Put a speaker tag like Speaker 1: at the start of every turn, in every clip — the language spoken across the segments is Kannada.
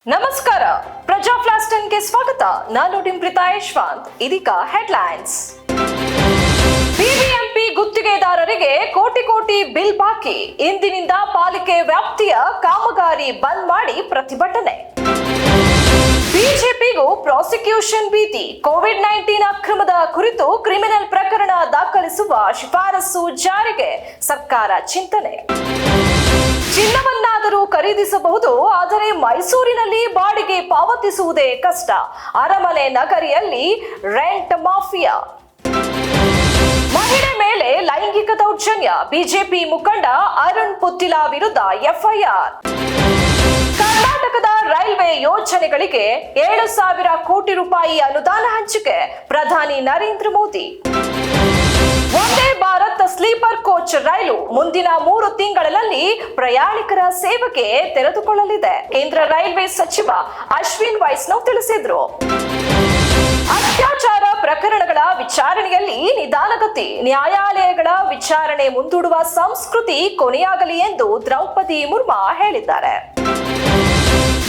Speaker 1: ನಮಸ್ಕಾರ ಪ್ರಜಾ ಫ್ಲಾಶ್ 10 ಗೆ ಸ್ವಾಗತ. ನಾನು ಡಿಂಪ್ರಿತಾ ಯಶವಂತ್. ಇದೀಗ ಹೆಡ್ಲೈನ್ಸ್. ಬಿಬಿಎಂಪಿ ಗುತ್ತಿಗೆದಾರರಿಗೆ ಕೋಟಿ ಬಿಲ್ ಬಾಕಿ. ಇಂದಿನಿಂದ ಪಾಲಿಕೆ ವ್ಯಾಪ್ತಿಯ ಕಾಮಗಾರಿ ಬಂದ್ ಮಾಡಿ ಪ್ರತಿಭಟನೆ. ಬಿಜೆಪಿಗೂ ಪ್ರಾಸಿಕ್ಯೂಷನ್ ಭೀತಿ. ಕೋವಿಡ್-19 ಅಕ್ರಮದ ಕುರಿತು ಕ್ರಿಮಿನಲ್ ಪ್ರಕರಣ ದಾಖಲಿಸುವ ಶಿಫಾರಸು ಜಾರಿಗೆ ಸರ್ಕಾರ ಚಿಂತನೆ. ಚಿನ್ನವನ್ನಾದರೂ ಖರೀದಿಸಬಹುದು, ಆದರೆ ಮೈಸೂರಿನಲ್ಲಿ ಬಾಡಿಗೆ ಪಾವತಿಸುವುದೇ ಕಷ್ಟ. ಅರಮನೆ ನಗರಿಯಲ್ಲಿ ರೆಂಟ್ ಮಾಫಿಯಾ. ಮಹಿಳೆ ಮೇಲೆ ಲೈಂಗಿಕ ದೌರ್ಜನ್ಯ. ಬಿಜೆಪಿ ಮುಖಂಡ ಅರುಣ್ ಪುತ್ತಿಲ ವಿರುದ್ಧ ಎಫ್ಐಆರ್. ಕರ್ನಾಟಕದ ರೈಲ್ವೆ ಯೋಜನೆಗಳಿಗೆ 7,000 ಕೋಟಿ ರೂಪಾಯಿ ಅನುದಾನ ಹಂಚಿಕೆ. ಪ್ರಧಾನಿ ನರೇಂದ್ರ ಮೋದಿ. ವಂದೇ ಭಾರತ್ ಸ್ಲೀಪರ್ ಕೋಚ್ ರೈಲು ಮುಂದಿನ 3 ತಿಂಗಳಲ್ಲಿ ಪ್ರಯಾಣಿಕರ ಸೇವೆಗೆ ತೆರೆದುಕೊಳ್ಳಲಿದೆ. ಕೇಂದ್ರ ರೈಲ್ವೆ ಸಚಿವ ಅಶ್ವಿನ್ ವೈಷ್ಣವ್ ತಿಳಿಸಿದರು. ಅತ್ಯಾಚಾರ ಪ್ರಕರಣಗಳ ವಿಚಾರಣೆಯಲ್ಲಿ ನಿಧಾನಗತಿ. ನ್ಯಾಯಾಲಯಗಳ ವಿಚಾರಣೆ ಮುಂದೂಡುವ ಸಂಸ್ಕೃತಿ ಕೊನೆಯಾಗಲಿ ಎಂದು ದ್ರೌಪದಿ ಮುರ್ಮು ಹೇಳಿದ್ದಾರೆ.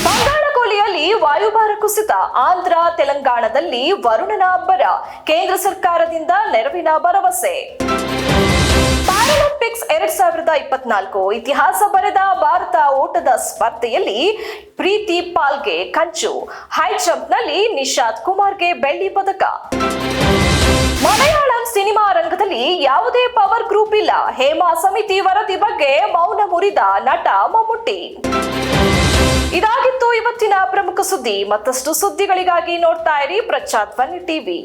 Speaker 1: ಬಂಗಾಳಕೊಲ್ಲಿಯಲ್ಲಿ ವಾಯುಭಾರ ಕುಸಿತ. ಆಂಧ್ರ ತೆಲಂಗಾಣದಲ್ಲಿ ವರುಣನ ಅಬ್ಬರ. ಕೇಂದ್ರ ಸರ್ಕಾರದಿಂದ ನೆರವಿನ ಭರವಸೆ. ಪ್ಯಾರಾಲಿಂಪಿಕ್ಸ್ 2024 ಇತಿಹಾಸ ಬರೆದ ಭಾರತ ಓಟದ ಸ್ಪರ್ಧೆಯಲ್ಲಿ ಪ್ರೀತಿ ಪಾಲ್ಗೆ ಕಂಚು. ಹೈ ಜಂಪ್ನಲ್ಲಿ ನಿಶಾತ್ ಕುಮಾರ್ಗೆ ಬೆಳ್ಳಿ ಪದಕ. ಮಲಯಾಳಂ ಸಿನಿಮಾ ರಂಗದಲ್ಲಿ ಯಾವುದೇ ಪವರ್ ಗ್ರೂಪ್ ಇಲ್ಲ. ಹೇಮಾ ಸಮಿತಿ ವರದಿ ಬಗ್ಗೆ ಮೌನ ಮುರಿದ ನಟ ಮಮ್ಮುಟ್ಟಿ. ಇದಾಗಿತ್ತು ಇವತ್ತಿನ ಪ್ರಮುಖ ಸುದ್ದಿ. ಮತ್ತಷ್ಟು ಸುದ್ದಿಗಳಿಗಾಗಿ ನೋಡ್ತಾ ಇರಿ ಪ್ರಜಾಧ್ವನಿ ಟಿವಿ.